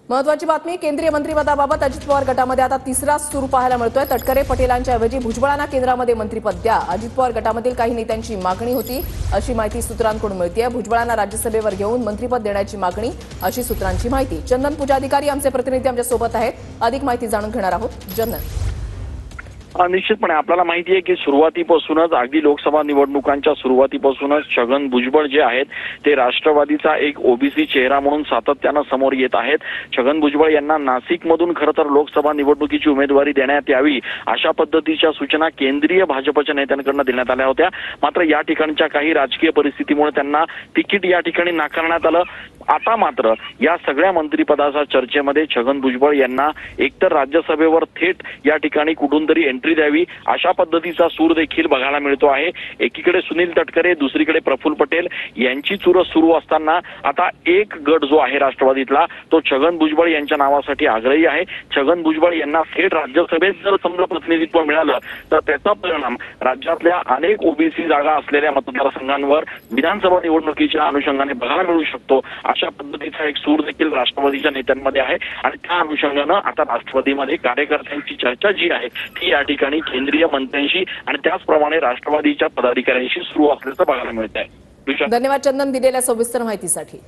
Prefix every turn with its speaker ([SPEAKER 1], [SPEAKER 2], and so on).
[SPEAKER 1] महत्वाची बातमी, केंद्रीय मंत्रिपदाबाबत अजित पवार गटामध्ये आता तिसरा सूर पाहायला मिळतोय। तटकरे पटेलांच्या ऐवजी भुजबळांना केंद्रामध्ये मंत्रिपद द्या, अजित पवार गटामधील काही नेत्यांची मागणी होती, अशी माहिती सूत्रांकडून मिळतेय। भुजबळांना राज्यसभेवर घेऊन मंत्रिपद देण्याची मागणी, अशी सूत्रांची माहिती। चंदन पुजाधिकारी आमचे प्रतिनिधी आमच्या सोबत आहेत, अधिक माहिती जाणून घेणार आहोत। चंदन,
[SPEAKER 2] निश्चितपणे आपल्याला माहिती आहे की सुरुवातीपासूनच अगदी लोकसभा निवडणुकांच्या सुरुवातीपासूनच छगन भुजबळ जे आहेत ते राष्ट्रवादीचा एक ओबीसी चेहरा म्हणून सातत्यानं समोर येत आहेत। छगन भुजबळ यांना नाशिकमधून खरं तर लोकसभा निवडणुकीची उमेदवारी देण्यात यावी अशा पद्धतीच्या सूचना केंद्रीय भाजपच्या नेत्यांकडून देण्यात आल्या होत्या। मात्र या ठिकाणच्या काही राजकीय परिस्थितीमुळे त्यांना तिकीट या ठिकाणी नाकारण्यात आलं। आता मात्र या सगळ्या मंत्रिपदाच्या चर्चेमध्ये छगन भुजबळ यांना एकतर राज्यसभेवर थेट या ठिकाणी कुठून तरी एंट्री द्यावी अशा पद्धतीचा सूर देखील बघायला मिळतो आहे। एकीकडे सुनील तटकरे, दुसरीकडे प्रफुल्ल पटेल यांची चुरस सुरू असताना आता एक गट जो आहे राष्ट्रवादीतला तो छगन भुजबळ यांच्या नावासाठी आग्रही आहे। छगन भुजबळ यांना थेट राज्यसभेत जर समजा प्रतिनिधित्व मिळालं तर त्याचा परिणाम राज्यातल्या अनेक ओबीसी जागा असलेल्या मतदारसंघांवर विधानसभा निवडणुकीच्या अनुषंगाने बघायला मिळू शकतो। अशा पद्धतीचा एक सूर देखील राष्ट्रवादीच्या नेत्यांमध्ये आहे आणि त्या अनुषंगानं आता राष्ट्रवादीमध्ये कार्यकर्त्यांची चर्चा जी आहे ती या ठिकाणी केंद्रीय मंत्र्यांशी आणि त्याचप्रमाणे राष्ट्रवादीच्या पदाधिकाऱ्यांशी सुरू असल्याचं बघायला मिळत आहे।
[SPEAKER 1] धन्यवाद चंदन, दिलेल्या सविस्तर माहितीसाठी।